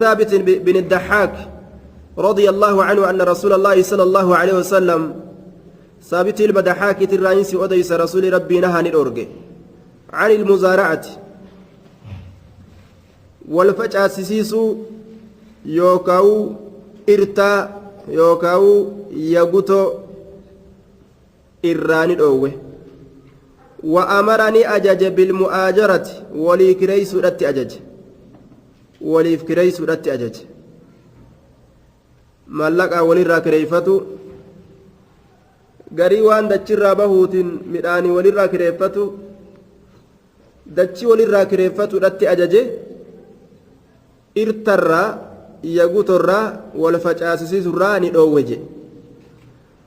ثابت بن الضحاك رضي الله عنه أن رسول الله صلى الله عليه وسلم ثابت البدحاك الرئيس أديس رسول ربي نهى الأرجي عن المزارعة والفجأة سيسيس يوكاو إرتا يوكاو يغوتو إراني الأوه وأمرني أجج بالمؤاجرة ولي كريس رت أجج waliif kireeysuudhatti ajaje mallaqa walirraa kireeffatu garii waan dachirraa bahuutiin midhaanii walirraa kireeffatu dachi walirraa kireeffatuudhatti ajaje irtarraa yagutorraa wal facaasisiisurraa ni dhoowwe je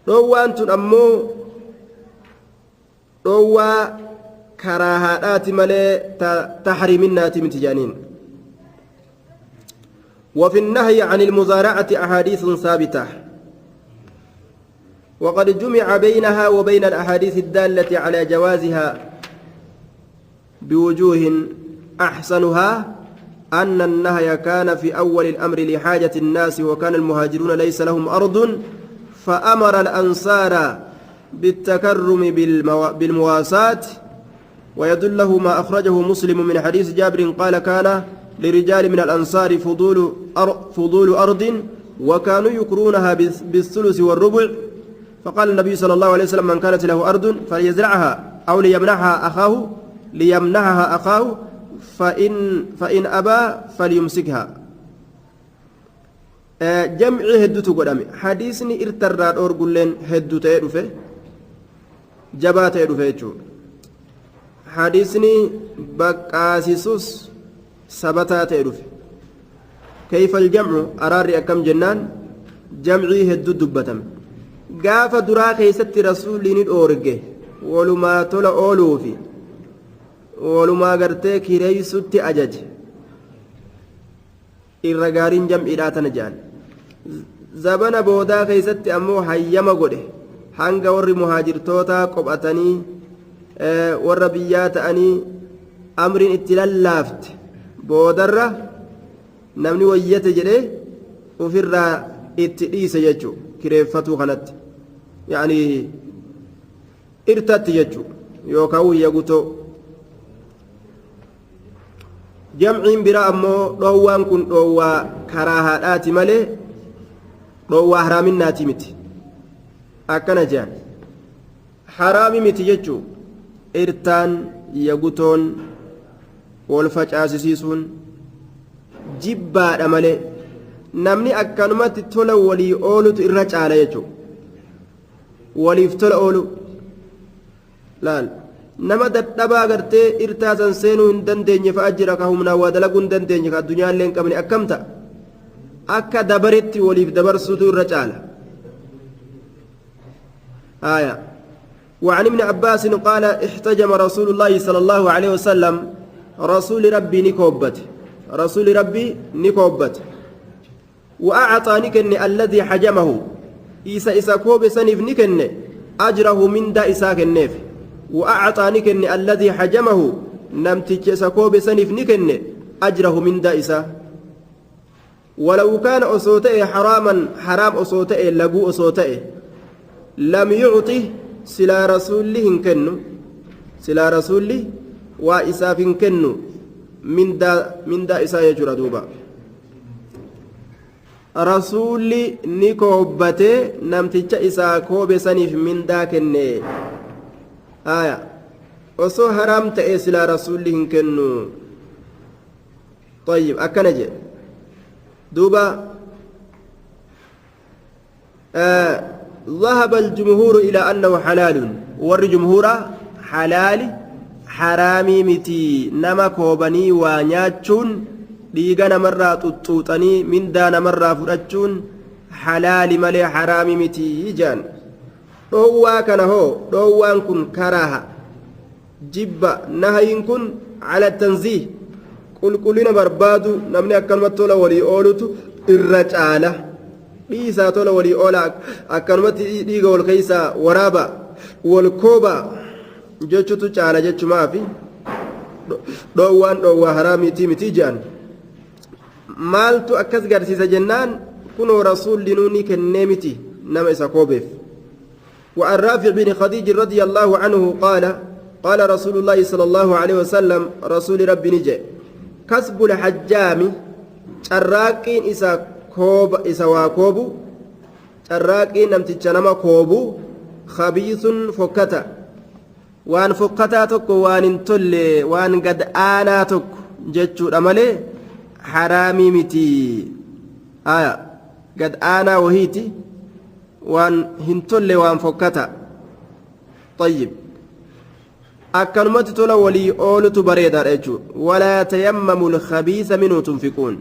dhoowwaan tun ammoo dhoowwaa karaahaadhaati malee tahriiminnaati miti jaaniin وفي النهي عن المزارعة أحاديث ثابتة وقد جمع بينها وبين الأحاديث الدالة على جوازها بوجوه أحسنها أن النهي كان في أول الأمر لحاجة الناس وكان المهاجرون ليس لهم أرض فأمر الأنصار بالتكرم بالمواساة ويدله ما أخرجه مسلم من حديث جابر قال كان لرجال من الأنصار فضول أرض وكانوا يكرونها بالثلث والربع فقال النبي صلى الله عليه وسلم من كانت له أرض فليزرعها أو ليمنحها أخاه فإن أبى فليمسكها جمع هدوتو قدامي حديثني ارتراد أورغلين هدوتو يدفه جبات يدفه حديثني بقاسيسوس ثبتات يدفه كيف الجمع أراري أكم جنان جمعي هدو دبتم قاف درا كيست رسولين الأورجي ولما تلا أولوفي ولما قرتي كريسوتي أجج الرقارين جمعي لا تنجان زبنا بودا كيست أمو حيما قده hanga warri muhaajirtoota qophatanii warra biyyaa ta'anii amriin itti lallaafte boodarra namni wayyate jedhee ofirraa itti dhiise jechuu kireeffatuu kanatti yaani irtatti jechuu yookaan wayya gutoo jamciin biraa ammoo dhoowwaan kun dhoowwaa karaahaadhaati malee dhoowwaa haraaminnaati miti akkana jedhan haraami miti jechuu irtaan yagutoon wal facaasisiisuun jibbaadha malee namni akkanumatti tola walii oolutu irra caala jechuu waliif tola oolu laal nama dadhabaa gartee irtaasan seenuu hin dandeenye fa'a jira ka humnaa waa dalaguu hin dandeenye ka addunyaallee hin qabne akkam ta'a akka dabaretti waliif dabarsuutu irra caala آية وعن ابن عباس قال احتجم رسول الله صلى الله عليه وسلم رسول ربي نكوبت وأعطى نكن الذي حجمه إيسا كوب سنف نكن أجره من دا إساك النف وأعطى نكن الذي حجمه نمتج سكوب سنف نكن أجره من دا إسا ولو كان أصوته حراما حرام أصوته لقو أصوته لم يعطه سلا رسوله كنو سلا رسوله وإساف كنو من دا إسا يجر دوبا رسولي نكوبته نمتج إسا كوب سنف من دا كني آية وصو حرام تأي سلا رسوله كنو طيب أكنجي دوبا ذهب الجمهور إلى أنه حلال ور جمهور حلال حرامي متي نما كوبني وانياتشون ديغانا مرة تطوطني من دانا مرة فراتشون حلال ملي حرامي متي جان رووا كان هو روان كن كراها جبا نهين كن على التنزيه قل كلنا بربادو نمني أكلمة طولة ولي أولوتو الرجالة dhiisaa tola walii oolaa akkanumatti dhiiga wal keeysaa waraaba wal kooba jechuutu caala jechumaafi dhoowwaan dhoowwaa haraamiitii miti jedhan maaltu akkas garsiisa jennaan kunoo rasuulli nuuni kennee miti nama isa koobeef وعن رافع بن خديج رضي الله عنه قال قال رسول الله صلى الله عليه وسلم رسول ربي نجي كسب الحجام شراكين إسا كوب إسا واكوب شراكين نمتج نما كوب خبيث فكتا وان فكتا تك وان انتل وان قد آنا تك جتشو أمالي حرامي متي قد آنا وهيتي وان هنتل وان فكتا طيب أكنمت تولا ولي أولت بريدا رجو ولا تيمموا الخبيث منه تنفقون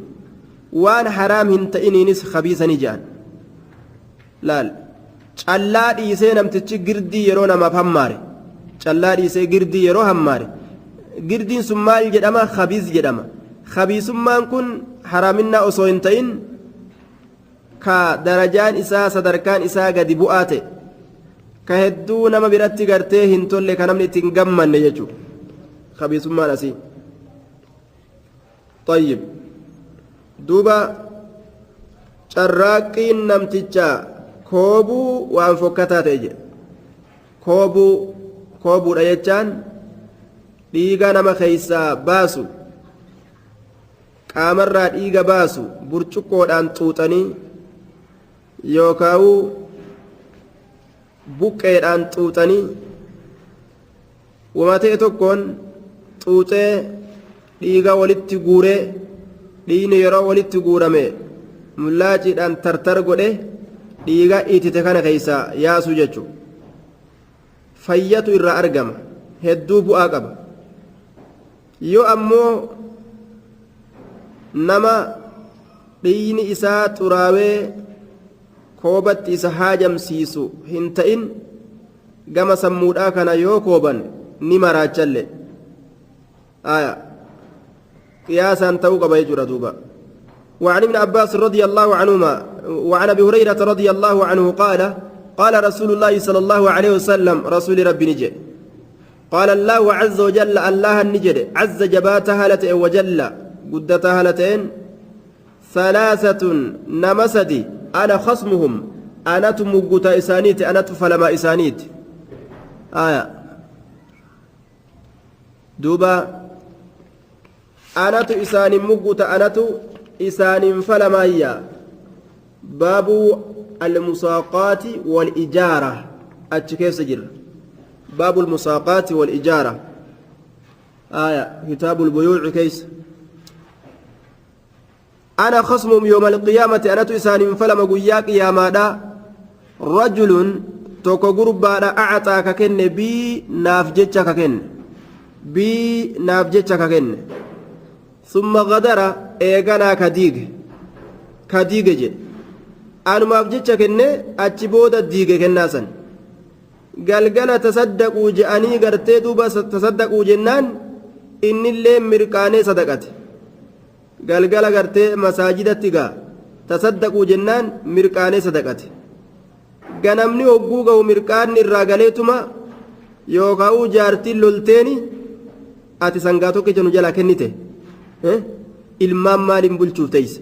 وان حرام هنتئني نس خبيث نجان لال callaa dhiisee namtichi girdii yeroo namaaf hammaare callaa dhiisee girdii yeroo hammaare girdiin sun maal jedhama khabiis jedhama khabiisummaan kun haraaminaa osoo hin ta'in ka darajaan isaa sadarkaan isaa gadi bu'aa ta'e ka hedduu nama biratti gartee hin tolle ka namni ittiin gammanne jechuudha khabiisummaan asii طيب دوبا carraaqqiin namtichaa koobuu waan fokkataa ta'e jedhe koobuudha jechaan dhiiga nama keeysaa baasu qaamarraa dhiiga baasu burcuqqoodhaan xuuxanii yookaan buqqeedhaan xuuxanii wamatee tokkoon xuuxee dhiiga walitti guuree dhiigni yeroo walitti guurame mullaaciidhaan tartar godhe dhiiga itite kana keeysaa yaasuu jechuudha fayyatu irraa argama hedduu bu'aa qaba yoo ammoo nama dhiigni isaa xuraawee koobatti isa haajamsiisu hin ta'in gama sammuudhaa kana yoo kooban ni maraachalle qiyaasaan ta'uu qaba jechuudha duuba وعن ابن عباس رضي الله عنهما وعن ابي هريره رضي الله عنه قال قال رسول الله صلى الله عليه وسلم رسول ربي نجي قال الله عز وجل الله النجد عز جباتها لتئ وجل قدتها لتئن ثلاثة نمسدي أنا خصمهم أنا تمقت إسانيت أنا تفلما إسانيت آية دوبا أنا إساني مقت أنا إسان فلما هي باب المساقات والإجارة كيف سجل باب المساقات والإجارة كتاب البيوع كيس أنا خصمهم يوم القيامة أنا إسان فلما قياك يا مادا رجل توكو قربانا أعطاك كن بي نافجتك كن بي نافجتك كن ثم غدر eeganaa kadiige jedhe anumaaf jecha kenne achi booda diige kennaasan galgala tasaddaquu je'anii gartee duuba tasaddaquu jennaan innillee mirqaanee sadaqate galgala gartee masaajidatti gaa tasaddaquu jennaan mirqaanee sadaqate ganamni hogguu ga'u mirqaanni irraa galeetuma yookaan jaartiin lolteeni ati sangaa tokkicha nu jalaa kennite ilmaan maaliin bulchuuf teeysa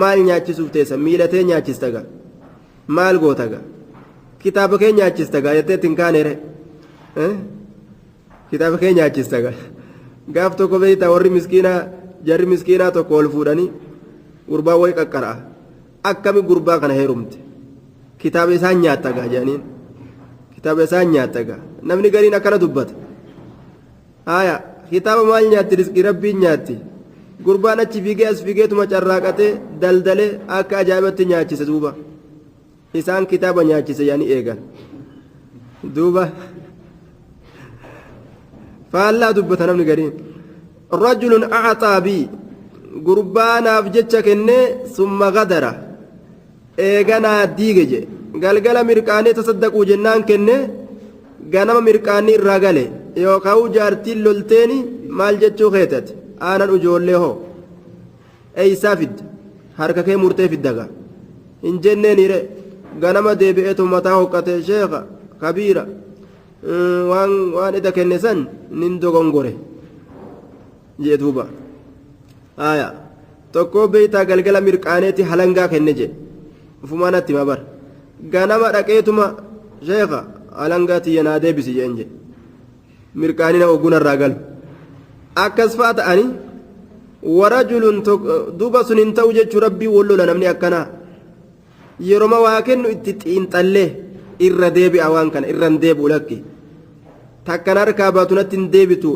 maal nyaachisuuf teessa miilatee nyaachistaga maal gootaga kitaaba kee nyaachistaga jettee ittiin kaaneere kitaaba kee nyaachistaga gaaf tokko beeyta warri miskiinaa jarri miskiinaa tokko ol fuudhanii gurbaa wayi qaqqara'a akkami gurbaa kana heerumte kitaaba isaan nyaattaga jedhaniin kitaaba isaan nyaattaga namni gariin akkana dubbata haaya kitaaba maal nyaatti rizqii rabbiin nyaatti gurbaan achi fiigee as fiigeetuma carraaqatee daldalee akka ajaa'ibatti nyaachise duuba isaan kitaaba nyaachise yaani eegan duuba faallaa dubbata namni gariin rajulun a'axaa bii gurbaanaaf jecha kennee summa gadara eeganaa diige je galgala mirqaanee tasaddaquu jennaan kenne ganama mirqaanii irraa gale yookaan jaartiin lolteeni maal jechuu keetate aanan ijoollee hoo eeysaa fidda harka kee murtee fiddaga hin jenneeniire ganama deebi'eetu mataa hoqqate sheeka kabiira waan ida kenne san nin dogongore jee duuba tokko beeytaa galgala mirqaaneeti halangaa kenne jedhe ufumaanatti mabar ganama dhaqeetuma sheekha halangaa tiyya naa deebisi jeen jedhe mirqaanina ogunarraa galu akkas faa ta'anii warajulun duuba sun hin ta'u jechuu rabbii wallola namni akkanaa yeroma waa kennu itti xiinxallee irra deebi'a waan kana irra hin deebi'u lakki takkan harkaa baatu natti hin deebitu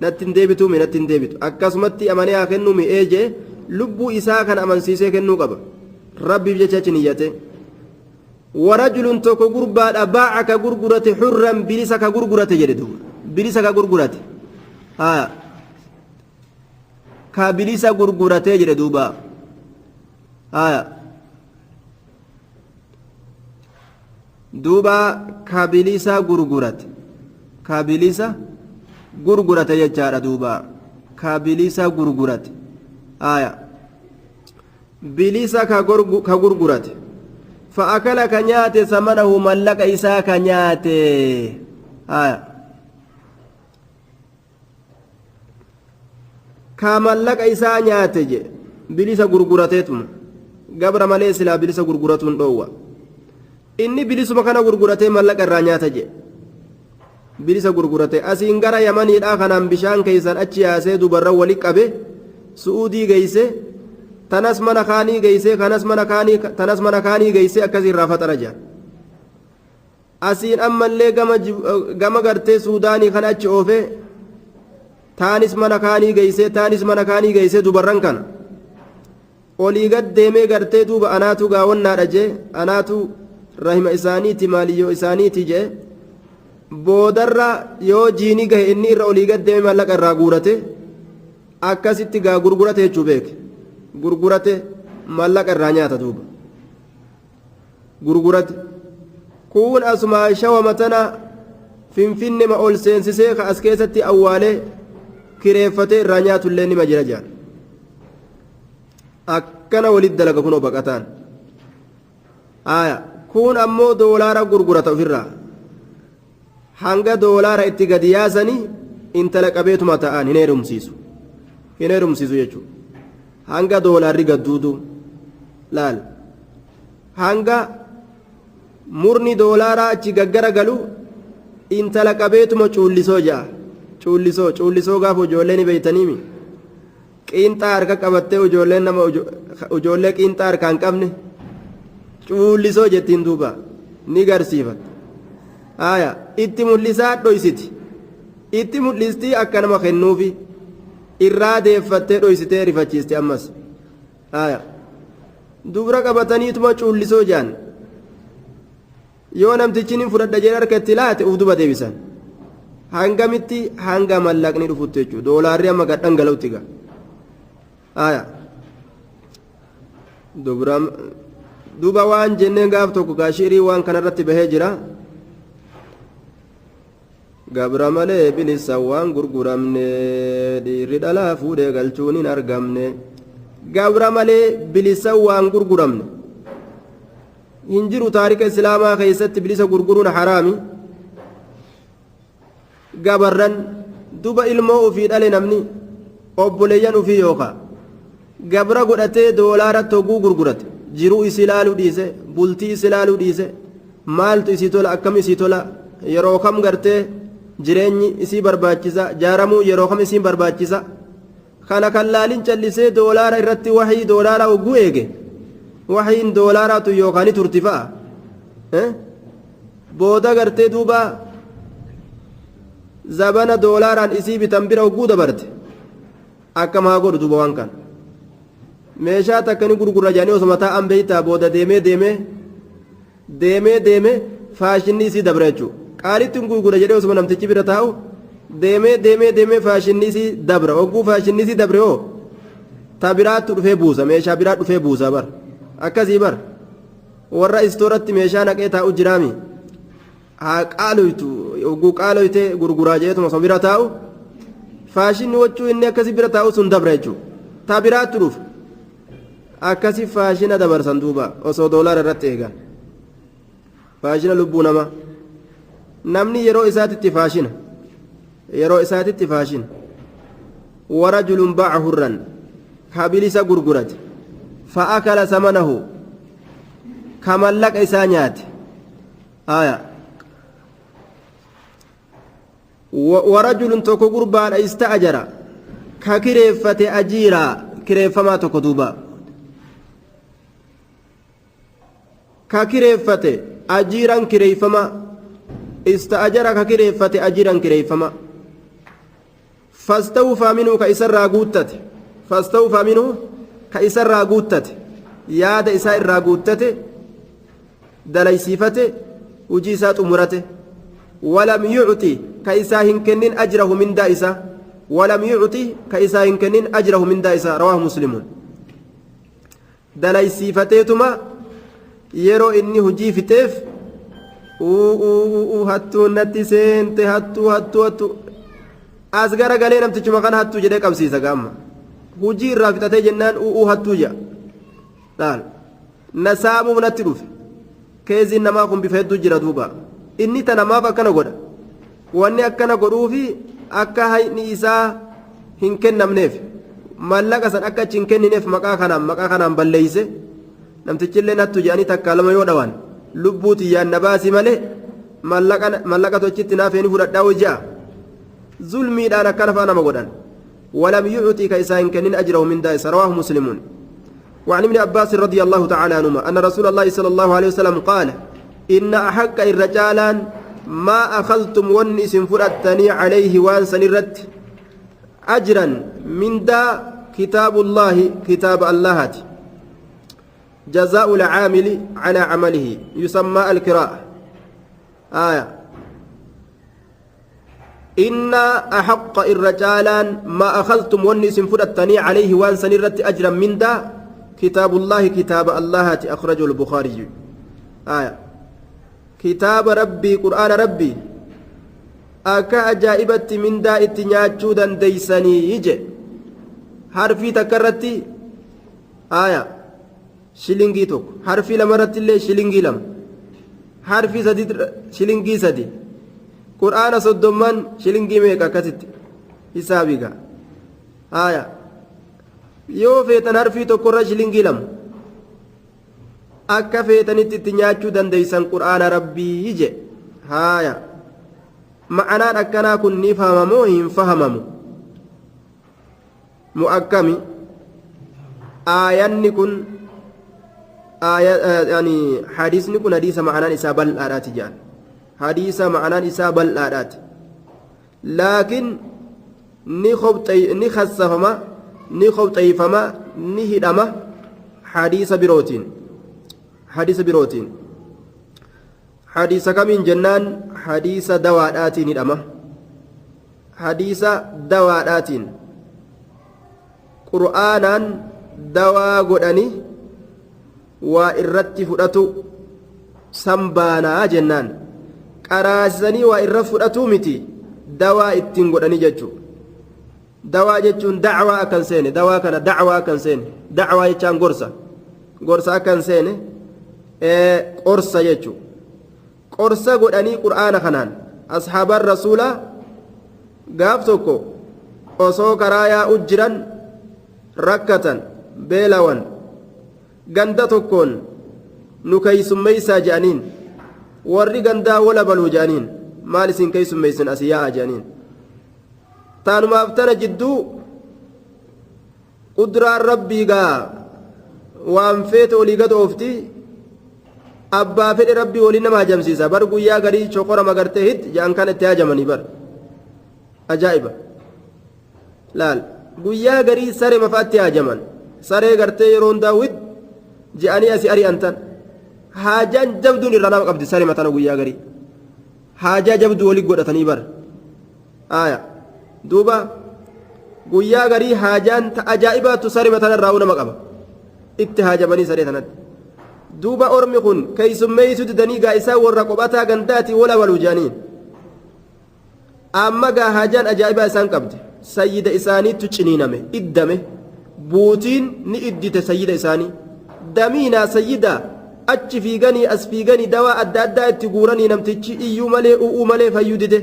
natti hin deebitu mi natti hin deebitu akkasumatti amanee haa kennu mi jee lubbuu isaa kana amansiisee kennuu qaba rabbiif jecha achi niyyate warajulun tokko gurbaadha baaca ka gurgurate xurran bilisa ka gurgurate jedhe duuba bilisa ka gurgurate haa ka bilisa gurguratee jedhe duuba haa duuba ka bilisa gurgurate ka bilisa gurgurate jechaadha duuba ka bilisa gurgurate haa bilisa ka gurgurate fa'akala ka nyaate samanahu mallaqa isaa ka nyaate haa ka mallaqa isaa nyaate je bilisa gurgurateetuma gabra malee silaa bilisa gurguratuun dhoowwa inni bilisuma kana gurguratee mallaqa irraa nyaata je bilisa gurgurate asiin gara yamaniidhaa kanaan bishaan keeysan achi yaasee dubarran wali qabe su'uudii geeyse tanas mana kaanii geeyse tanas mana kaanii geeyse akkasii irraa faxara jaa asiin ammallee gama gartee suudaanii kana achi oofe taanis mana kaanii geeyse dubarran kana olii gad deemee gartee duuba anaatu gaawwannaadha jee anaatu rahima isaaniiti maaliyyoo isaaniiti jee boodarra yoo jiini gahe inni irra olii gad deemee mallaqa irraa guurate akkasitti gaa gurgurate jechuu beeke gurgurate mallaqa irraa nyaata duuba gurgurate kun asuma shawama tana finfinne ma ol seensisee ka as keessatti awwaalee kireeffate irraa nyaatullee nima jira jaan akkana walit dalaga kunoo baqataan aya kun ammoo doolaara gurgurata ofirraa hanga doolaara itti gadi yaasanii intala qabeetuma ta'an hin heerumsiisu jechuudha hanga doolaarri gadduudu laal hanga murni doolaaraa achi gaggara galu intala qabeetuma cuullisoo ja'a cuullisoo gaafa ijoollee ni beeytaniimi qiinxaa harka qabattee ijoolleen nama ijoollee qiinxaa harkaan qabne cuullisoo jettiin duuba ni garsiifatte aya itti mul'isaa dhoysiti itti mul'istii akka nama kennuufi irraa deeffattee dhoysitee rifachiiste ammas aya dubra qabataniituma cuullisoo jaan yoo namtichi nin fudhadha jeen harka itti laate uf duba deebisan hangamitti hanga mallaqni dhufutti jechuudha doolaarri amma gadhan galautti gaa aya duba waan jenneen gaaf tokko gaashirii waan kanarratti bahee jira gabra malee bilisa waan gurguramne dhiirri dhalaa fuudhee galchuun hin argamne gabra malee bilisa waan gurguramne hin jiru taarika islaamaa keessatti bilisa gurguruun haraami gabarran duba ilmoo ufii dhale namni obboleeyyan ufii yookaa gabra godhatee doolaaratti hogguu gurgurate jiruu isii laaluu dhiise bultii isii laaluu dhiise maaltu isii tola akkam isii tola yeroo kam gartee jireenyi isii barbaachisa jaaramuu yeroo kam isiin barbaachisa kana kan laalin callisee doolaara irratti wahii doolaara hogguu eege wahiin doolaaraatu yookaan turti fa'a booda gartee duuba zabana doolaaraan isii bitan bira hogguu dabarte akkam haa godhu duuba waan kana meeshaa takka ni gurgurra jaanii osoo mataa an beeytaa booda deemee faashinni isii dabra jechuudha qaalitti gurgura jedhee osoo namtichi bira taa'u deemee faashinni isii dabra hogguu faashinni isii dabre hoo ta biraattu dhufee buusa meeshaa biraa dhufee buusa bar akkasii bar warra istooratti meeshaa naqee taa'u jiraami haa qaaloytu hogguu qaaloytee gurguraa jeetuma osoo bira taa'u faashinni wachuu inni akkasii bira taa'u sun dabra jechuudha ta biraattu dhufu akkasi faashina dabarsan duuba osoo doolaara irratti eegan faashina lubbuu namaa namni yeroo isaatitti faashina warajulun baaca hurran كابليسا غرغرت فأكل ثمنه كما لك إسانيات آية ورجل توكو قربان استأجر ككريفة أجيرا كريفما توكو دوبا ككريفة أجيرا كريفما استأجر ككريفة أجيرا كريفما فاستوفى منه كإسر راغوتت فاستوفى منه كإسر راغوتت ياد إسر راغوتت دليسيفته وجيسات أمرته ولم يعطي كإساهن كنن أجره من دائسة ولم يعطي كإساهن كنن أجره من دائسة رواه مسلم دليسيفتهما يرو إني هجي فتيف هاتو نتسين هاتو هاتو هاتو أصغر قالين أم تجمع كان هاتو جدك أم سيسا قام هجي رافتة جنان هاتو جا نال نسامو نتلوف كيزي نما كن بفيدو جرا دوبا إني تنما فكنا قولا واني أكنا قروفي أكا هاي إساء هنكن نمنيف مالك أسان أكا چنكن نيف مكا خنام بلليسي نمتجلين هاتو جاني تكالما يودوان لبوتي يا نباسي مالي مالك توجت نافيني فرد داو جاء ظلمي دانا كان فانا مقودان ولم يعطي كيساء كنن أجره من دائس رواه مسلمون وعن ابن عباس رضي الله تعالى عنهما أن رسول الله صلى الله عليه وسلم قال إن أحق الرجالا ما أخذتم ونس فرأتني عليه وانسن الرد أجرا من دا كتاب الله كتاب الله جزاء العامل على عمله يسمى القراءة آية إن أحق الرجالا ما أخذتم ونس فرأتني عليه وانسن الرد أجرا من دا كتاب الله كتاب الله أخرجه البخاري آية كتاب ربي قرآن ربي أكا أجائبت من دا اتنياجو ديساني يجي حرفي تكرتي آية شلنجي توك حرفي لمرت اللي شلنجي لم حرفي سدي شلنجي سدي قرآن صدومان شلنجي ميكا كتت حسابيكا آية yoo feetan harfii tokkorra shilingii lama akka feetanitti itti nyaachuu dandeeysan qur'aana rabbii je haaya ma'anaan akkanaa kun ni fahamamoo hin fahamamu mu'akkami aayanni kun yani hadiisni kun hadiisa ma'anaan isaa bal'aadhaati jedhan hadiisa ma'anaan isaa bal'aadhaati laakiin ni khassafama ni khawxayfama ni hidhama hadiisa birootiin hadiisa kamiin jennaan hadiisa dawaadhaatiin hidhama hadiisa dawaadhaatiin qur'aanaan dawaa godhani waa irratti fudhatu sambaanaa jennaan qaraasisanii waa irra fudhatu miti dawaa ittiin godhani jechuu dawaa jechuun dacwaa akkan seene dawaa kana dacwaa akkan seene dacwaa jechaan gorsa akkan seene qorsa jechuu qorsa godhanii qur'aana kanaan asxaabaan rasuulaa gaaf tokko osoo karaa yaa'u jiran rakkatan beelawan ganda tokkoon nu keeysummeeysaa je'aniin warri gandaa wala baluu je'aniin maal isin keeysummeeysin as yaa'a je'aniin taanumaaf tana jidduu quduraan rabbii gaa waan feete olii gad oofti abbaa fedhe rabbii waliin nama hajamsiisa bar guyyaa garii choqora magartee hit jedhan kan itti hajamanii bar ajaa'iba laal guyyaa garii saree mafaatti hajaman saree gartee yeroon daawwit je'anii asii ari'an tan haajaan jabduun irra nama qabdi saree matana guyyaa garii haajaa jabduu walii godhatanii bar aaya duuba guyyaa garii haajaan ajaa'ibaatu saree matana irraa nama qaba itti haajamanii saree tanatti duuba ormi kun keeysummeeysu didanii gaa isaa warra qophataa gandaati wala waluu jedhaniin amma gaa haajaan ajaa'ibaa isaan qabde sayyida isaaniitu ciniiname iddame buutiin ni iddite sayyida isaanii damiinaa sayyida achi fiiganii as fiiganii dawaa adda addaa itti guuranii namtichi iyyuu malee u'uu malee fayyuu dide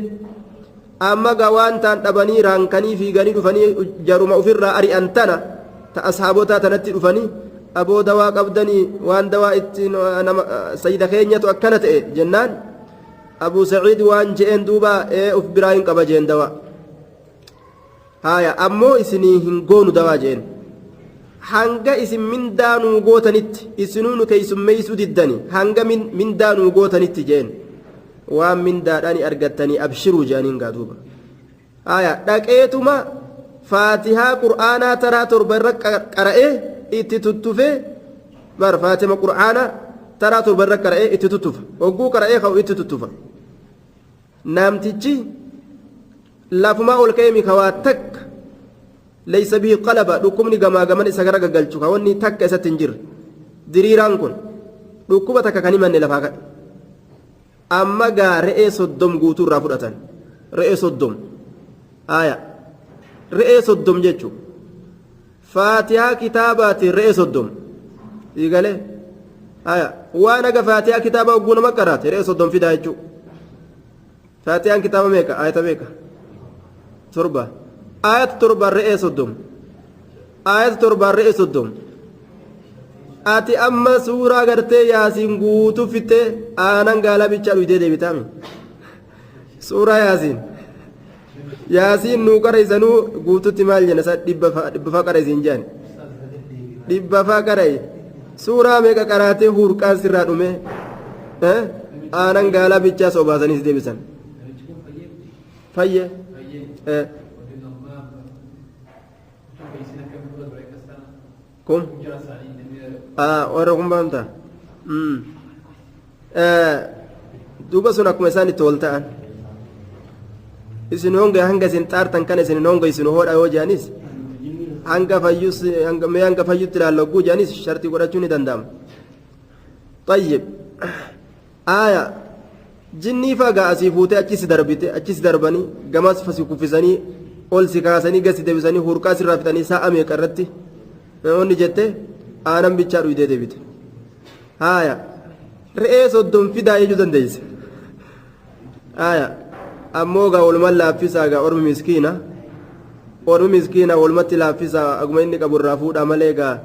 amma gaa waan taan dhabanii raankanii fiiganii dhufanii jaruma ofirraa ari'an tana asxaabotaa tanatti dhufanii aboo dawaa qabdanii waan dawaa ittiin sayida keenyatu akkana ta'e jennaan abuu saciid waan je'een duuba uf biraa hin qaba jeen dawaa haya ammoo isinii hin goonu dawaa jeen hanga isin mindaanuu gootanitti isinuu nu keeysummeeysuu diddani hanga mindaanuu gootanitti jeen waan mindaadhaani argattanii abshiruu jeaniin gaa duuba haya dhaqeetuma faatihaa qur'aanaa taraa torba irra qara'ee itti tuttufee bar faatima qur'aana taraa torba irra qara'ee itti tuttufa hogguu qara'ee ka'u itti tuttufa namtichi lafumaa ol ka'ee mikawaa takka leysa bihi qalaba dhukkubni gamaa gaman isa gara gaggalchu kawanni takka isatti hin jirre diriiraan kun dhukkuba takka kan himanne lafaa kadhe amma gaa re'ee 30 guutuu irraa fudhatan re'ee 30 haya re'ee 30 jechuun faatihaa kitaabaatiin re'ee 30 dhiigalee haya waan aga faatihaa kitaabaa hogguu nama qaraate re'ee 30 fidaa jechuun faatihaan kitaaba meeqa ayata meeqa torba ayat torba re'ee 30 ayat torba re'ee 30 ati amma suuraa gartee yaasiin guutuu fittee aanan gaalaa bichaa dhuytee deebitaami suuraa yaasiin nuu qaraysanuu guututti maal jenna isa dhibbafaa qaraysiin jaan dhibbafaa qaray suuraa meeqa qaraatee hurqaan sirraa dhume aanan gaalaa bichaa sobaasaniis deebisan fayye kum warra kun baamta duuba sun akkuma isaan itti ol ta'an isin honga hanga isin xaartan kana isin honga isin hoodha yoo jaanis hanga fayyutti ilaalloguu jaanis shartii godhachuu ni danda'ama طيب آية jinnii fagaa asii fuutee achis darbanii gamas fasi kuffisanii ol si kaasanii gasi deebisanii hurqaa sirraa fixanii sa'a meeqa irratti onni jette aanan bichaa dhuydee deebite haya re'ee 30 fidaa jechuu dandeeyse haya ammoo gaa walumaan laaffisaa gaa ormi miskiina walumatti laaffisaa aguma inni qabu irraa fuudhaa malee gaa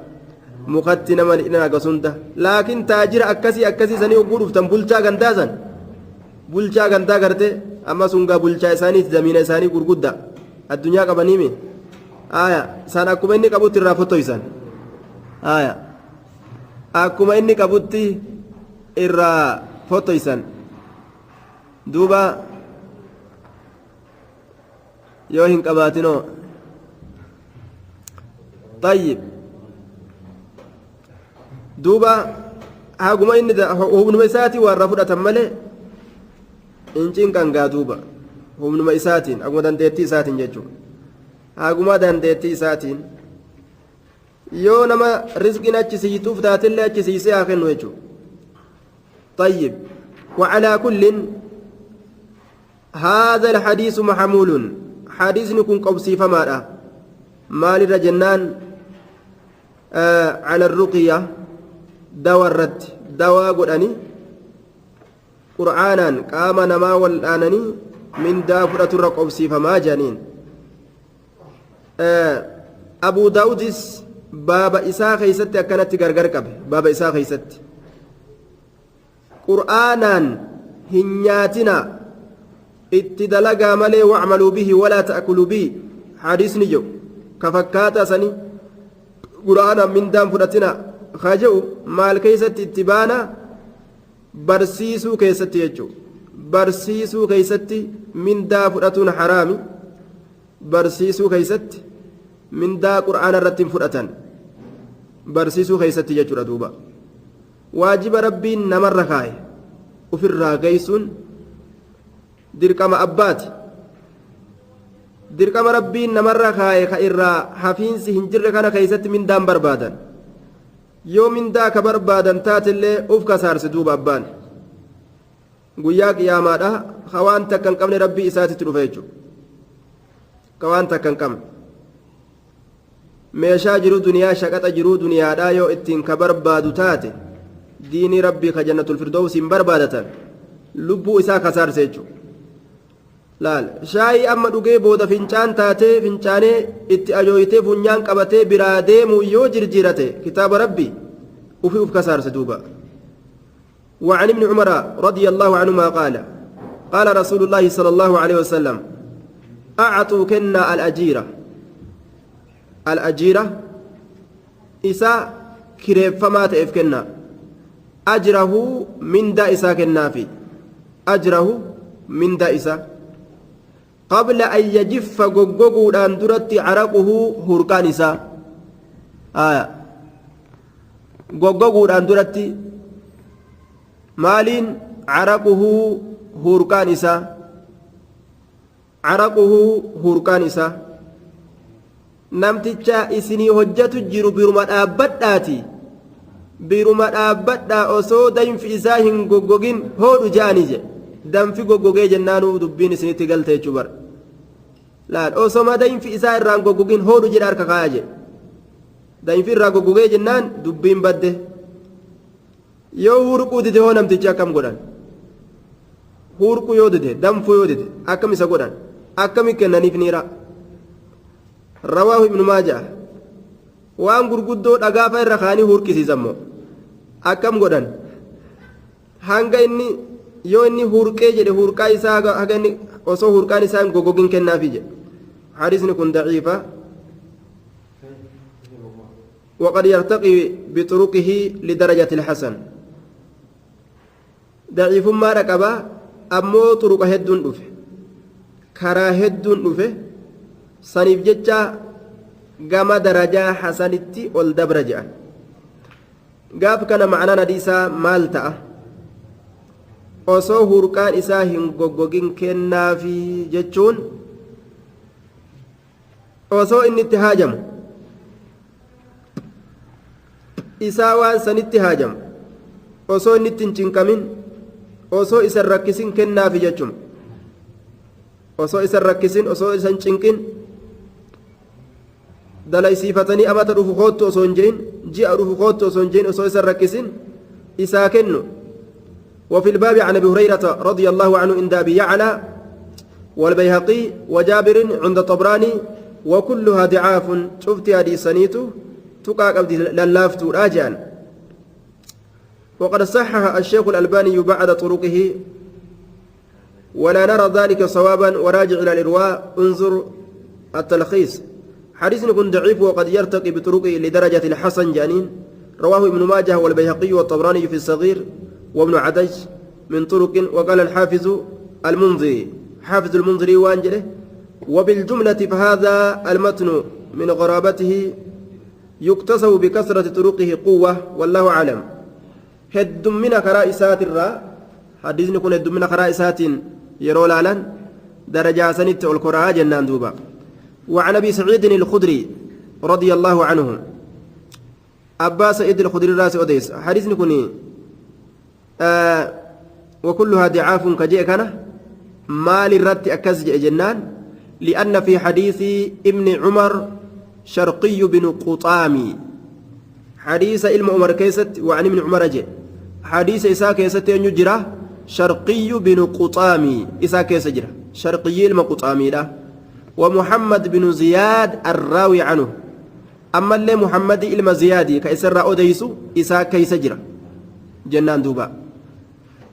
mukatti nama hidhan agasunda laakiin taajira akkasii sanii hogguu dhuftan bulchaa gandaasan bulchaa gandaa garte amma sun gaa bulchaa isaaniiti zamiina isaanii gurgudda addunyaa qabaniimi haya san akkuma inni qabutti irraa fotoysan haya akkuma inni qabutti irraa fotoysan duuba yoo hin qabaatinoo طيب duuba haguma inni humnuma isaatii warra fudhatan malee inciin qangaa duuba humnuma isaatiin akkuma dandeettii isaatiin jechuudha haguma dandeettii isaatiin yoo nama rizqiin achi siituuf taatillee achi siisee haa kennu jechuudha طيب وعلى كل هذا الحديث محمول حديث نكون قبسي فما مال الرجنان على الرقية دواء الرد دواء قرآني قرآنا قام نما والآنني من دافرة الرقبسي فما جانين أبو داودس باب إساء خيست كانت غرغر قبه باب إساء خيست قرآنا هنياتنا اتدلقا ملي واعملوا به ولا تأكلوا به حديث نجو كفكاتا سني قرآنا من دام فرتنا خاجو مال كيست اتبانا برسيسو كيست يجو برسيسو كيست من دا فرتون حرامي برسيسو كيست من دا قرآن الرتين فرتان برسيسو كيست يجو ردوبا واجب ربي نمر خاي وفي الراقيسون dirqama abbaati dirqama rabbiin namarra kaaye ka irraa hafiinsi hin jirre kana keeysatti mindaan barbaadan yoo mindaa ka barbaadan taatillee uf kasaarse duuba abbaan guyyaa qiyaamaadha ka waan takka hin qabne rabbii isaatitti dhufe jechuudha ka waan takka hin qabne meeshaa jiruu duniyaa shaqaxa jiruu duniyaadhaa yoo ittiin ka barbaadu taate diinii rabbii ka jannatul firdawsi hin barbaadatan lubbuu isaa kasaarse jechuudha laal shaayii amma dhugee booda fincaan taatee fincaanee itti ajooyitee funyaan qabatee biraa deemuu yoo jirjirate kitaaba rabbii ufi uf kasaarse duuba وعن ابن عمر رضي الله عنهما قال قال رسول الله صلى الله عليه وسلم أعطوا كنا الأجيرة إسا كريف فما تئف كنا أجره من دا إسا كنا في أجره من دا إسا قبل أن يجف قوقو أن درت عرقه هركان إسا قوقو أن درت مالين عرقه هركان إسا عرقه هركان إسا namticha isinii hojjatu jiru biruma dhaabbadhaati biruma dhaabbadhaa osoo danfi isaa hin goggogin hoodhu je'anii je danfi goggogee jennaanuu dubbiin isinitti galte jechuu bara laal osoma danfi isaa irraan goggogin hoodhu jedha harka kaaya je danfi irraa goggogee jennaan dubbiin badde yoo hurquu dide hoo namtichi akkam godhan hurquu yoo dide danfuu yoo dide akkam isa godhan akkami kennaniif niira رواه ابن ماجه وان غرغدو دغافا الرخاني هوركيسي زمو اكم غدان hanga inni yoo inni hurqee jedhe hurqaa isaa haga inni osoo hurqaan isaa gogogin kennaafi jedhe hadiisni kun daciifa وقد يرتقي بطرقه لدرجة الحسن ضعيف ما ركبه أمو طرق هدون دفه كرا هدون دفه saniif jecha gama darajaa hasanitti ol dabra jedhan gaaf kana ma'anaan hadiisaa maal ta'a osoo hurqaan isaa hin goggogin kennaafi jechuun osoo inni itti haajamu isaa waan sanitti haajamu osoo inni itti hin cinqamin osoo isan rakkisin kennaafi jechuun osoo isan rakkisin osoo isan cinqin dalaysiifatanii amata dhufu koottu osoo hin je'in ji'a dhufu koottu osoo hin je'in osoo isan rakkisin isaa kennu وفي الباب عن ابي هريره رضي الله عنه عند ابي يعلى والبيهقي وجابر عند الطبراني وكلها ضعاف شفت هذه سنيته تقاك أبدي للافتو راجعا وقد صحح الشيخ الألباني بعد طرقه ولا نرى ذلك صوابا وراجع إلى الإرواء انظر التلخيص حديث يكون ضعيف وقد يرتقي بطرقه لدرجة الحسن جانين رواه ابن ماجه والبيهقي والطبراني في الصغير وابن عدج من طرق وقال الحافظ المنذري حافظ المنذري وانجله وبالجملة فهذا المتن من غرابته يكتسب بكثرة طرقه قوة والله أعلم هد من كرائسات الراء حديث يكون هد من كرائسات يرول على درجة سنة القراء جنان دوبا وعن أبي سعيد الخدري رضي الله عنه أبا سعيد الخدري راس أديس حديث يكون وكلها ضعاف كجيكنا مال الرت أكز جنان لأن في حديث ابن عمر شرقي بن قطامي حديث علم عمر كيست وعن ابن عمر جي حديث إساء كيست يجرى شرقي بن قطامي إساء كيس جرى شرقي علم قطامي له ومحمد بن زياد الراوي عنه أما اللي محمد علم زيادي كيسر أوديسو إساء كيس جرى جنان دوبا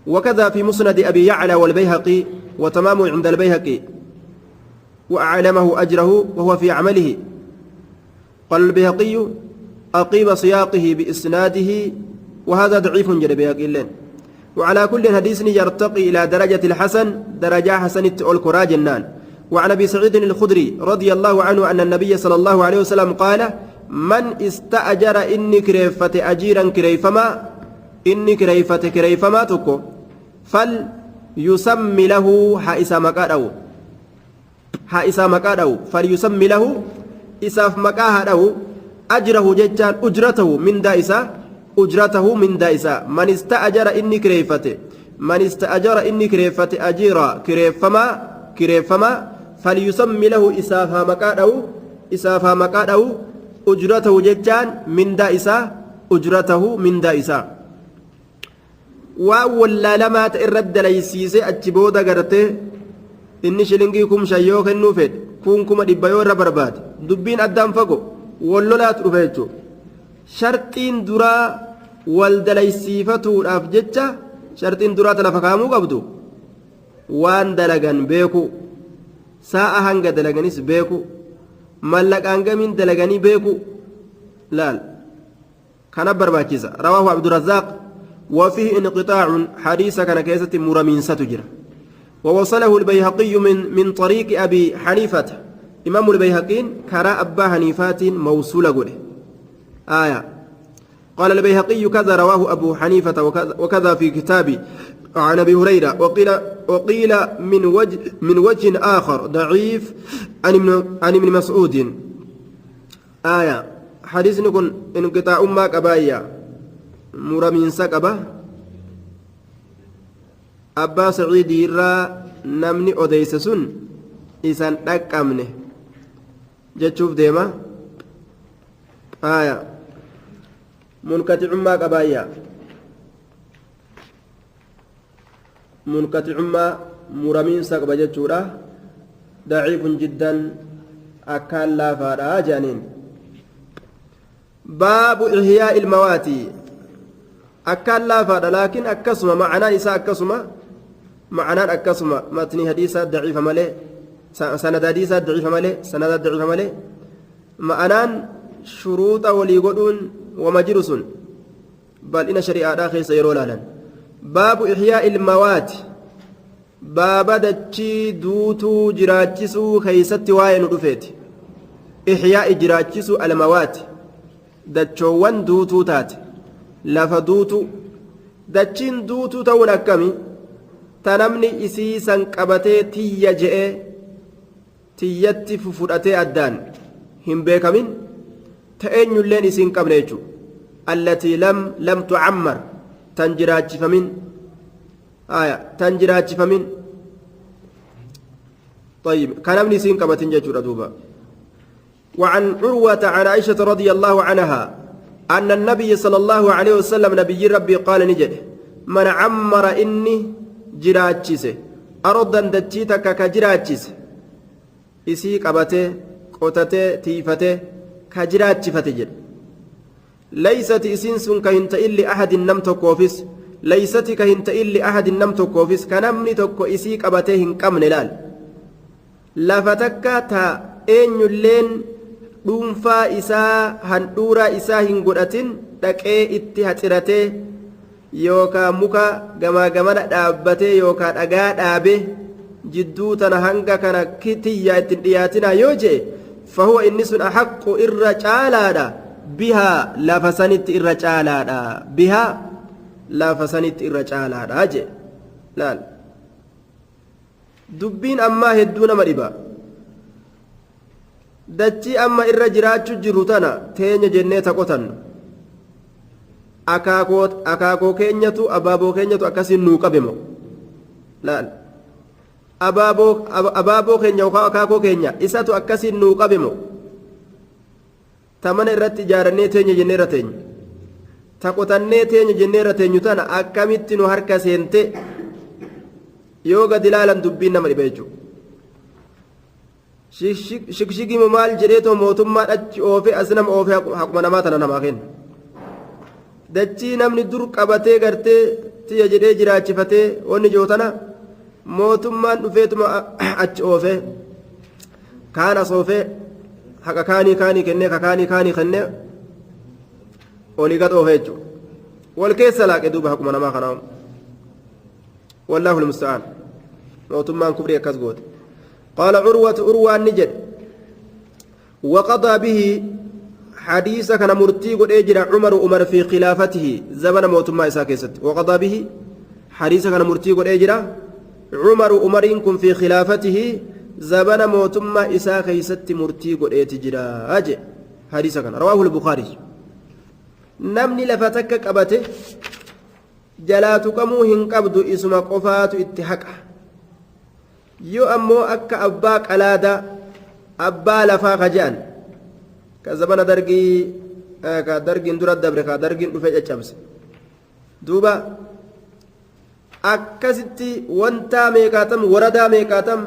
وكذا في مسند أبي يعلى والبيهقي وتمامه عند البيهقي وأعلمه أجره وهو في عمله قال البيهقي أقيم سياقه بإسناده وهذا ضعيف جل بيهقي لين وعلى كل حديث يرتقي إلى درجة الحسن درجة حسن الكرا جنان وعن أبي سعيد الخدري رضي الله عنه أن النبي صلى الله عليه وسلم قال من استأجر إني كريفة أجيرا كريفما إني كريفما تكو فليسمي له حائس مكانه حائس مكانه فليسمي له إساف مكاهده أجره ججان أجرته من دائسة أجرته من دائسة من استأجر إني كريفته من استأجر إني كريفته أجيرا كريفما فليسمي له إساف مكانه أجرته ججان من دائسة أجرته من دائسة ولا لما ترد ليسيس أجبودا قرته inni shilingii kum shayyoo kennuu fedhe kun kuma dhibba yoo irra barbaade dubbiin addaan fago wallolaatu dhufe jechuudha sharxiin duraa wal dalaysiifatuudhaaf jecha sharxiin duraa tana fakaamuu qabdu waan dalagan beeku sa'a hanga dalaganis beeku mallaqaan gamiin dalaganii beeku laal kana barbaachisa rawaahu abdurrazzaaq وفيه انقطاع حديث كان كيسة مرمين ستجرى ووصله البيهقي من طريق أبي حنيفة إمام البيهقين كراء أبا حنيفات موصولة قوله آية قال البيهقي كذا رواه أبو حنيفة وكذا في كتابي عن أبي هريرة وقيل من وجه آخر ضعيف عن ابن مسعود آية حديث نكون انقطاع ما كبايا مرمين سكبة أبا سعيد يرى نمني أديسسون إسان أكامنه جتشوف ديما آية منقطع ما كبايا منقطع ما مرمين سكبة جتشورا ضعيف جدا أكال لا فارا جانين باب إحياء المواتي أكال لا فاد لكن أكسما معنى إساء أكسما معنى أكسما متني حديثة ضعيفة ملي سند حديثة ضعيفة ملي سند ضعيفة ملي معنى شروط وليقولون ومجرس بل إن شريعة داخل سيرو لالن باب إحياء الموات باب دتشي دوتو جراجسو خيست واين رفيت إحياء جراجسو الموات دتشوان دوتو تات lafa duutu dachiin duutuu ta'uun akkami ta namni isii san qabatee tiyya je'ee tiyyatti fudhatee addaan hin beekamin ta eenyulleen isiin qabne jechuudha allatii lam tucammar tan jiraachifamin طيب كان من سين قبتين جاتشورا دوبا وعن عروة عن عائشة رضي الله عنها أن النبي صلى الله عليه وسلم نبي ربي قال نجد من عمر إني جراتشيسه أردا دتشيتك كجراتشيسه إسي قبته قوتته تيفته كجراتشفته جد ليست إسنس كهنت إلي أحد نم تكوفيس ليست كهنت إلي أحد نم تكوفيس كنمني تكو إسي قبته هنكمن لال لفتك تا أين يلين dhuunfaa isaa handhuuraa isaa hin godhatin dhaqee itti haxiratee yookaan muka gamaa gamana dhaabbatee yookaan dhagaa dhaabe jidduu tana hanga kana kitiyyaa ittiin dhiyaatinaa yoo jee fahuwa inni sun ahaqqu irra caalaadha bihaa lafa sanitti irra caalaadha bihaa lafa sanitti irra caalaadha jee laal dubbiin ammaa hedduu nama dhiba dachii amma irra jiraachuu jiru tana teenya jennee ta qotannu akaakoo keenyatu abaaboo keenyatu akkasiin nuu qabemo laal abaaboo keenya yookaan akaakoo keenya isatu akkasiin nuu qabemo ta mana irratti ijaarannee teenya jennee irra teenyu ta qotannee teenya jennee irra teenyu tana akkamitti nu harka seente yoo gad ilaalan dubbiin nama dhiba jechuudha shikshigimo maal jedheetoo mootummaan achi oofe as nama oofe haquma namaa tana namaa kenna dachii namni dur qabatee gartee tiyya jedhee jiraachifatee wanni jootana mootummaan dhufeetuma achi oofe kaan as oofe haqa kaanii kennee kaanii kennee olii gad oofe jechuudha wal keessa laaqe duuba haquma namaa kanaa wallaahu almusta'aan mootummaan kufrii akkas goote قال عروة النجد وقضى به حديث كان مرتي قد اجرى عمر في خلافته زمن موت ما إساكيست وقضى به حديث كان مرتي قد اجرى عمر إنكم في خلافته زمن موت ما إساكيست مرتي قد اجرى أجي حديث كان رواه البخاري نمني لفتك قبته جلاتكم هنقبض اسم قفات اتحقه yoo ammoo akka abbaa qalaada abbaa lafaa kajaan ka zabana dargiin dura dabre ka dargiin dhufe caccabse duuba akkasitti wantaa meeqaatam waradaa meeqaatam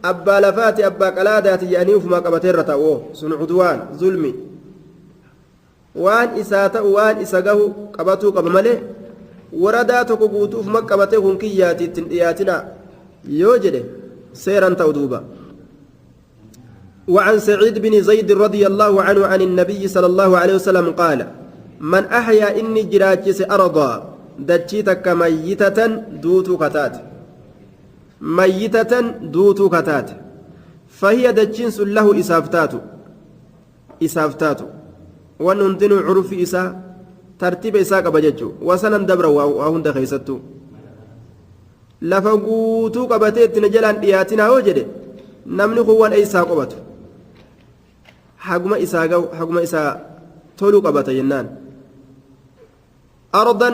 أبا لفاتي أبا قلادات يعني وفما قبتين رتاوه سن عدوان ظلمي وان إساتا وان إساقه قبتو قبمله ورداتك قوتوف مكبته كنكياتي تنئياتنا يوجد سيرا تودوبا وعن سعيد بن زيد رضي الله عنه عن النبي صلى الله عليه وسلم قال من أحيا إني جراجس أرضا دجيتك ميتة دوتو كتات ميتة دوتو كتات فهي دجنس له إسافتات وننتن عرف إسا ترتيب إساق بججو وسنا دبر وهند خيستو لفقوتو قبتت نجلان إياتنا وجده نمني خوان إيسا قبتو حقما إسا تولو قبت جنان أرضا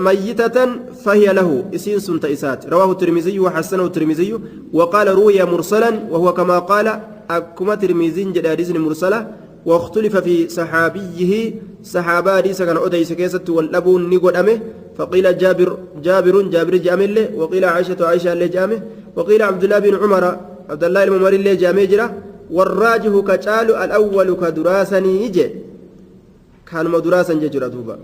ميتة فهي له إسين سنت إسات رواه الترمذي وحسنه الترمذي وقال روي مرسلا وهو كما قال أكما ترمذي جداديس مرسلة واختلف في صحابيه صحابة ديس كان أديس كيست والأبون نقود أمه فقيل جابر جامل وقيل عائشة اللي جامه وقيل عبد الله بن عمر عبد الله الممر اللي جامه جرا والراجح كتال الأول كدراسا يجي كان مدراسا ججرا دوبا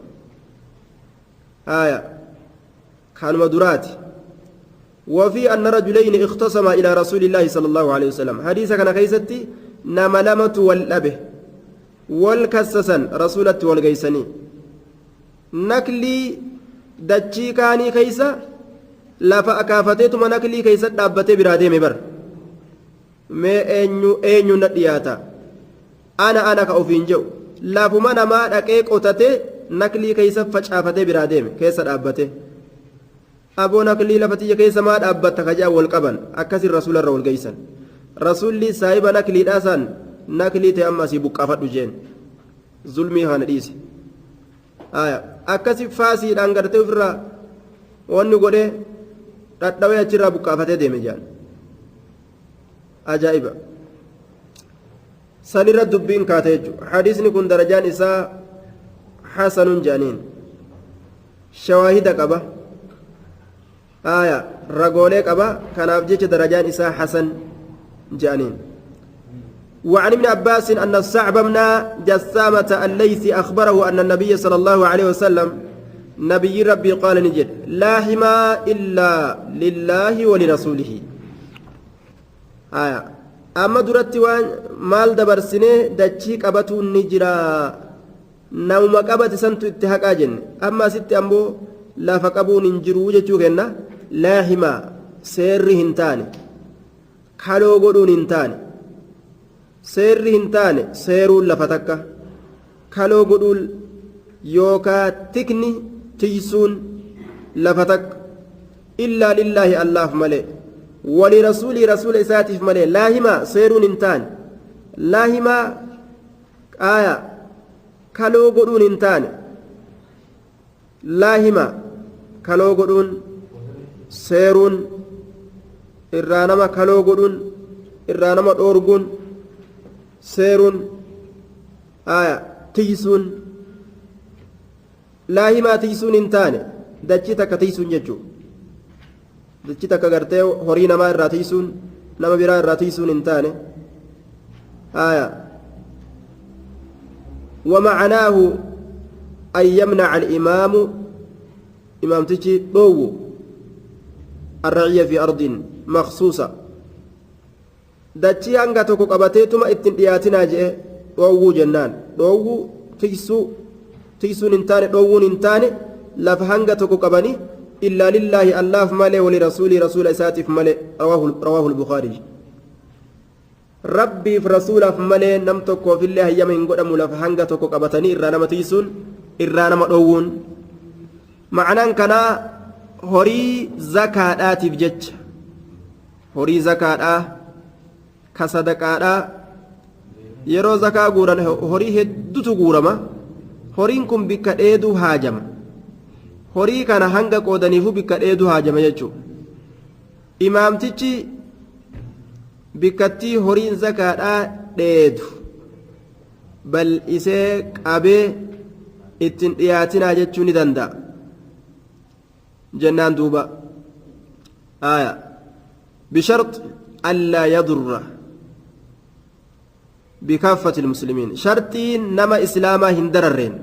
كان مدرات وفي أن رجلين اختصما إلى رسول الله صلى الله عليه وسلم حديث كان كيستي نملمة والأبه والكسسا رسولة والقيسني نكلي دجي كاني كيسا لفا أكافتيتما نكلي كيسا دابتي برادي مبر ما أينو ندياتا أنا كأوفين جو لفما نما أكيك أوتاتي نكلي كيسا فجأفتي برادي كيسا دابتي أبو نكلي لفتي كيسا ما دابتا كجا والقبن أكسر رسول الله والقيسن رسولي سايبا نكلي داسان نكلي تأمسي بقافة جين ظلمي هانديسي أكسي فاسي دانغرتي فرا وانو قده تتوي أجرى بقافة ديمي جان أجائبا سنرى الدبين كاتيجو حديثني كن درجان إساء حسن جانين شواهد قبا رقولي قبا كان أفجيش درجان إساء حسن جانين وعن ابن عباس أن الصعب بن جسامة الليثي أخبره أن النبي صلى الله عليه وسلم نبي ربي قال نجد لا حما إلا لله ولرسوله أما درت وان مال دبر سنة دجيك أبتو نجرا نوم قبت سنتو اتحاق أجن أما ست أمبو لا فقبو ننجرو جتوكنا لا حما سيري هنتاني kaloo godhuun hin taane seerri hin taane seeruun lafa takka kaloo godhuun yookaa tikni tiysuun lafa takka illaa lillaahi allaaf malee walirasuulii rasuula isaatiif malee laahimaa seeruun hin taane laahimaa kaloo godhuun hin taane laahimaa kaloo godhuun seeruun irraa nama kaloo godhuun irraa nama dhoorguun seeruun tiysuun laahimaa tiysuun hin taane dachii takka tiysuun jechuudha dachii takka gartee horii namaa irraa tiysuun nama biraa irraa tiysuun hin taane ومعناه أن يمنع الإمام إمام تجي ضو الرعية في أرض مخصوصة دتشي أنغا توكو قبتيتما اتنياتنا جئ ضو جنان ضو تيسو ننتاني ضو ننتاني لفهنغا توكو قبني إلا لله الله مالي ولرسوله رسول إساتف مالي رواه البخاري ربي في رسوله مالي نمتكو في الله يمين قدام لفهنغا توكو قبتني إرانا تيسون إرانا ضوون معنى كنا horii zakaadhaatiif jecha horii zakaadhaa ka sadaqaadhaa yeroo zakaa guuran horii hedduutu guurama horiin kun bikka dheeduu haajama horii kana hanga qoodaniifu bikka dheeduu haajama jechuudha imaamtichi bikkattii horiin zakaadhaa dheedu bal'isee qabee ittiin dhiyaatinaa jechuu ni danda'a جنان دوبا بشرط ألا يضر بكافة المسلمين شرطي نما إسلاما هندررين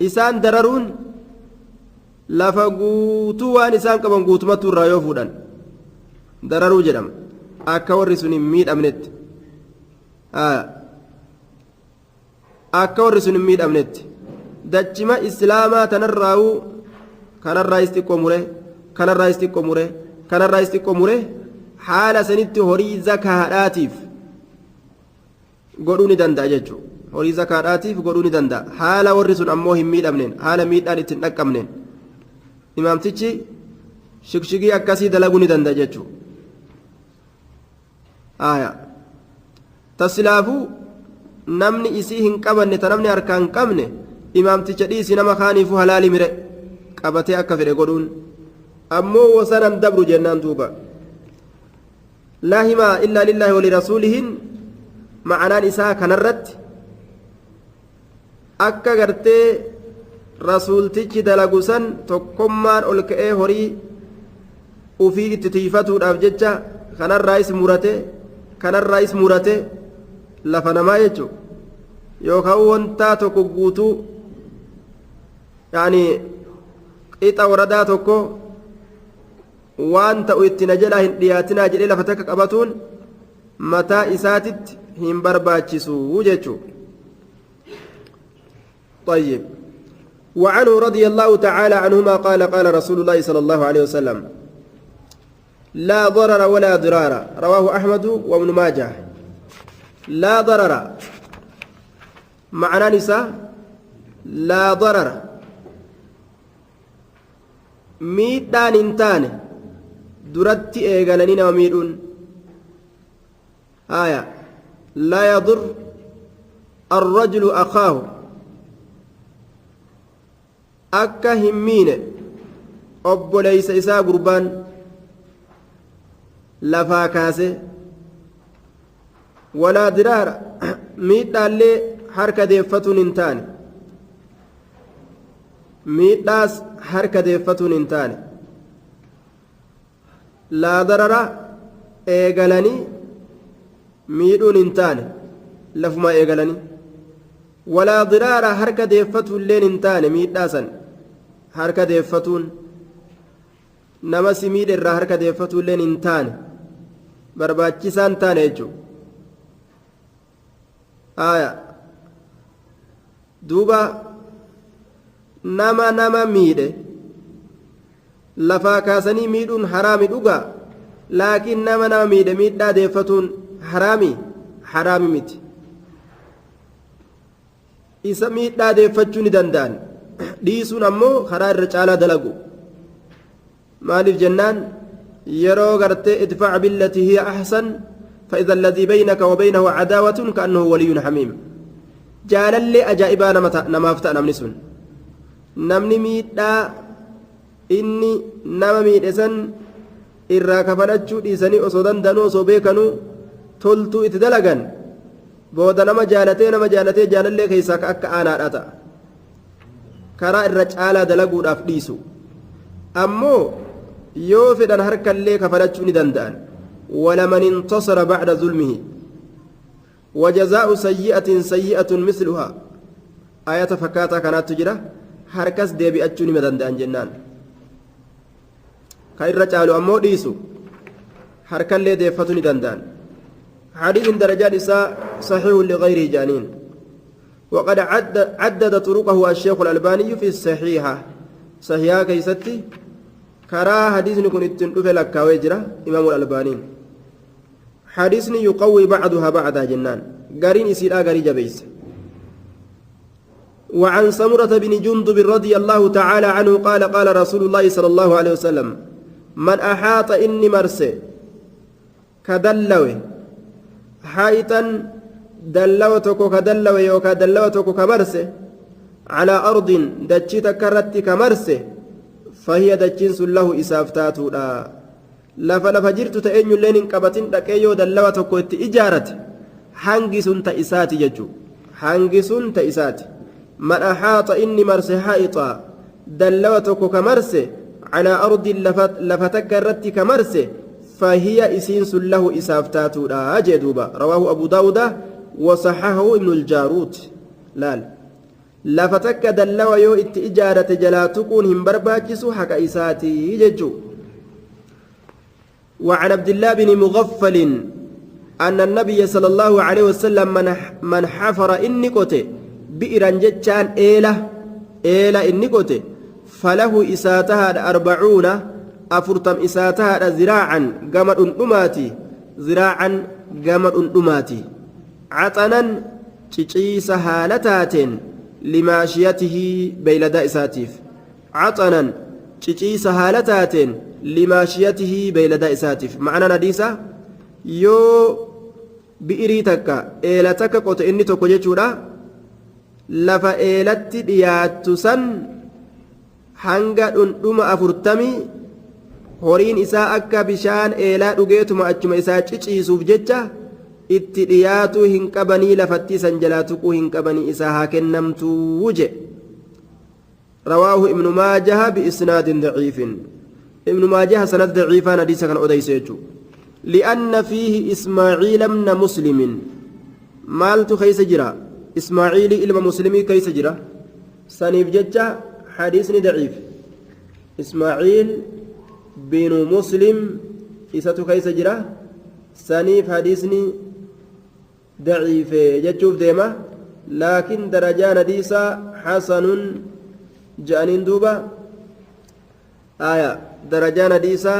إسان دررون لفقوتو وان إسان كمان قوتمتو الرايو فودان دررو جرم akka warri sun hin miidhamnetti akka warri sun hin miidhamnetti dachima islaamaa tanarraa'u kanarraa istiqqoo mure kanarraa istiqqoo mure kanarraa istiqqoo mure haala sanitti horii zakaadhaatiif godhuu ni danda'a jechuudha horii zakaadhaatiif godhuu ni danda'a haala warri sun ammoo hin miidhamneen haala miidhaan ittiin dhaqqabneen imaamtichi shikshigii akkasii dalaguu ni danda'a jechuudha. tasilaafu namni isii hin qabanne ta namni harkaa hin qabne imaamticha dhiisi nama kaaniifu halaali mire qabatee akka fedhe godhuun ammoo wasanan dabru jennaan duuba laa himaa illaa lillaahi walirasuulihin ma'anaan isaa kanarratti akka gartee rasuultichi dalagu san tokkummaan ol ka'ee horii ufii itti tiifatuudhaaf jecha kanarraayis murate lafa namaa jechuun yookaan wantaa tokko guutuu yaani qixa waradaa tokko waan ta'u itti na jalaa hin dhiyaatinaa jedhee lafa takka qabatuun mataa isaatitti hin barbaachisu jechuudha. طيب وعنه رضي الله تعالى عنهما قال قال رسول الله صلى الله عليه وسلم لا ضرر ولا ضرار رواه أحمد وابن ماجه لا ضرر معنى نساء لا ضرر ميدان انتان درت ايغالنين وميدون لا يضر الرجل أخاه أكا همين أبو ليس إساء قربان lafaa kaase walaa diraara miidhaallee harka deeffatuun hin taane miidhaas harka deeffatuun hin taane laa darara eegalanii miidhuun hin taane lafuma eegalanii walaa diraara harka deeffatuulleen hin taane miidhaasan harka deeffatuun nama si miidhe irraa harka deeffatuulleen hin taane barbaachisaan taane jechuudha duuba nama miidhe lafaa kaasanii miidhuun haraami dhugaa laakiin nama miidhe miidhaa deeffatuun haraami miti isa miidhaa deeffachuu ni danda'an dhiisuun ammoo karaa irra caalaa dalagu maaliif jennaan yeroo gartee idfac billatii hiya ahsan فإذا الذي بينك وبينه عداوة كأنه ولي حميم جالل أجائبا نمافتا نمنسون نمني ميدا إني نما ميدسن إرا كفلتشو إساني أصودان دانو صوبيكنو تلتو إتدلغن بودا نما جالتي جالل كيساك أكا آنا راتا كرا الرجالة دلغو رافديسو أمو يوفدان هركا اللي كفلتشو ندندان ولمن انتصر بعد ظلمه وجزاء سيئة مثلها آية فكاتا كانت تجرى هركس ديبي أجوني مدندان جنان كاين رجالو أمو ديسو هركا اللي ديفتوني دندان حديث درجات إساء صحيح لغيره جانين وقد عدد طرقه الشيخ الألباني في الصحيحة صحيحة كيستي كرا حديث نكون اتنقف لك ويجرى إمام الألباني حديث يقوي بعضها بعضا جنان قارين إسيرا قاري جبيس وعن سمرة بن جندب رضي الله تعالى عنه قال قال رسول الله صلى الله عليه وسلم من أحاط إني مرسي كدلوي حائطا دلوتك كدلوي يوكا دلوتك كمرسي على أرض دجيت كرتي كمرسي فهي دجنس له إسافتاتو لفا جرت تأين لين قبتين دكيو دلوتك إجارت حنجسون تئساتي يجو حنجسون تئساتي من أحاط إني مرسي حائطا دلوتك كمرسي على أرض لفتك الرتي كمرسي فهي إسين له إسافتات أجدوبا رواه أبو داود وصححه ابن الجارود لال لفتك دلوا يو إجارة جلا تكون هم برباكسو حق إساتي ججو وعن عبد الله بن مغفل أن النبي صلى الله عليه وسلم من حفر إني قتي بئرا جتان إيلة إني قتي فله إساتها 40 أفرتم إساتها ذراعا قمر أماتي ذراعا قمر أماتي عطنا تشيس هالتات لماشيته بيلدا إساتيف عطنا تشيس هالتات لماشيته بيلدا إساتيف معنى نديسة يو بئري تكا إيلا تكا قوت إني توكو جيشورا لفا إيلتي دياتسن hanga dhundhuma 40 horiin isaa akka bishaan eelaa dhugeetuma achuma isaa ciciisuuf jecha itti dhiyaatu hin qabanii lafatti san jalaa tuquu hin qabanii isaa haa kennamtuu je rawaahu ibnu maajaha biisnaadin daciifin ibnu maajaha sanad daciifaan hadiisa kan odeyse jechuu lianna fiihi ismaaciila bna muslimin maaltu keeysa jira ismaaciili ilma muslimii keeysa jira saniif jecha حديثني ضعيف إسماعيل بن مسلم إساتو كيس جرا سنيف حديثني ضعيف جتشوف ديما لكن درجان حديثا حسن جانين دوبا آية درجان حديثا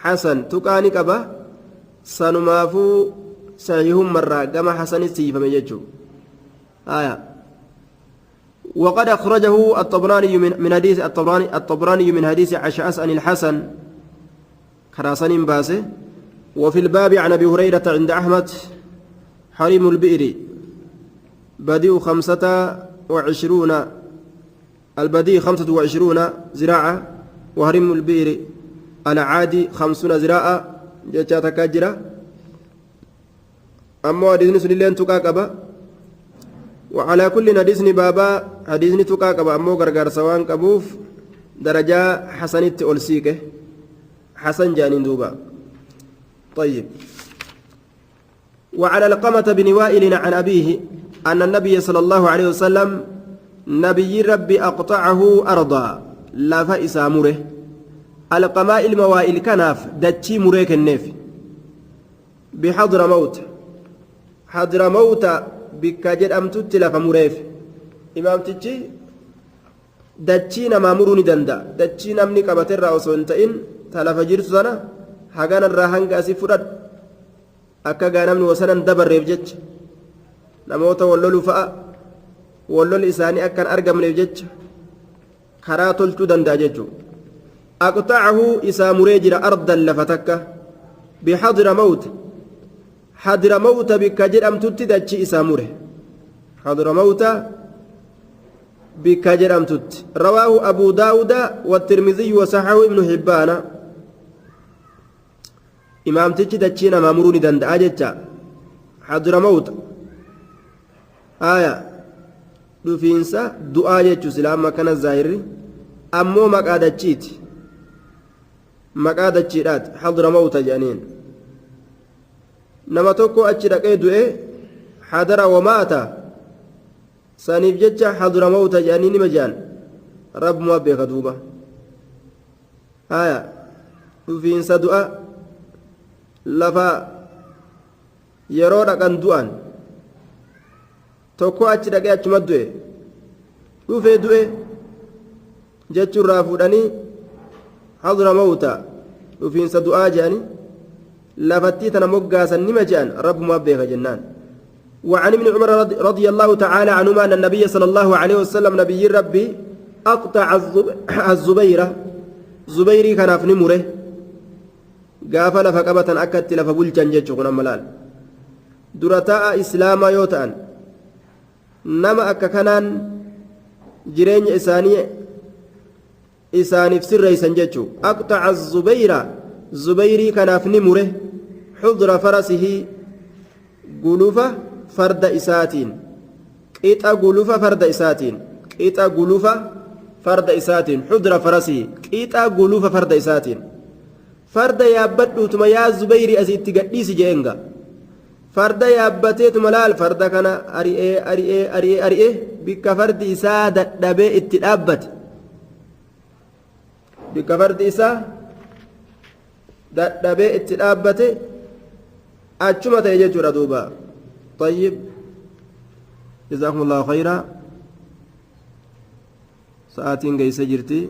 حسن تقاني كبا سنمافو سعيهم مرة كما حسن السيفة مجتشو آية وقد أخرجه الطبراني من حديث الطبراني من حديث عشعث عن الحسن خراسان باسه وفي الباب عن أبي هريرة عند أحمد حريم البئر بديء 25 البديء 25 زراعة وحريم البئر العادي 50 زراعة جاءت كاجرة أما حديث سنلين تكاكبا وعلى كل حديثني بابا حديثني تكاكب أمو غرغر سوان كبوف درجة حسنت أولسيكه حسن جانين دوبا طيب وعلى القمة بن وائل عن أبيه أن النبي صلى الله عليه وسلم نبي ربي أقطعه أرضا لا فإس مره القماء الموائل كناف دتشي مريك النيف بحضر موت حضر موت bikka jedhamtutti lafa mureef imaamtichi dachii namaa muruu ni danda'a dachii namni qabaterraa osoo hin ta'in ta lafa jirtu sana haganarraa hanga asii fudhadhu akka gaa namni wasanan dabarreef jecha namoota wallolu fa'a wallol isaanii akkan argamneef jecha karaa tolchuu danda'a jechuudha aqxacahu isaa muree jira ardan lafa takka bixadira mawta حضر موت بك جرم تتدتشي إسامره حضر موت بك جرم تت رواه أبو داود والترمذي وصححه ابن حبان إمام تتدتشينا مامروني دند أجتا حضر موت آية dhufiinsa du'aa jechuun silaama kana zaahirri ammoo maqaa dachiiti maqaa dachiidhaati hadra mawta jedhaniin nama tokko achi dhaqee du'e hadara wamaata saniif jecha hadra mawta jedhanii nima jedhan rabbumaa beeka duuba haya dhufiinsa du'a lafa yeroo dhaqan du'an tokko achi dhaqee achuma du'e dhufee du'e jechuurraa fuudhanii hadra mawta dhufiinsa du'aa jedhanii lafattii tana moggaasan nima jedhan rabbumaa beeka jennaan وعن ابن عمر رضي الله تعالى عنهما أن النبي صلى الله عليه وسلم نبي ربي أقطع الزبيرة زبيري كان في نمره قافل فقبة أكدت لفبلجان جيتشو ملال درتاء إسلاما يوتان نما أكا كانان جرين إساني في سر يسنجتشو أقطع الزبيرة زبيري كان في نمره حضر فرسه قلوفة فرد إساتين قيت قلوف فرد إساتين قيت قلوف فرد إساتين حضر فرسه قيت قلوف فرد إساتين farda yaabbadhuutuma yaa Zubayri asitti gadhiisi jeenga farda yaabbateetuma laal farda kana ari'ee bikka fardi isaa dadhabee itti dhaabbate bikka fardi isaa dadhabee itti dhaabbate achuma ta'e jechuudha duuba طيب جزاكم الله خيرا ساعتين جيسة جرتي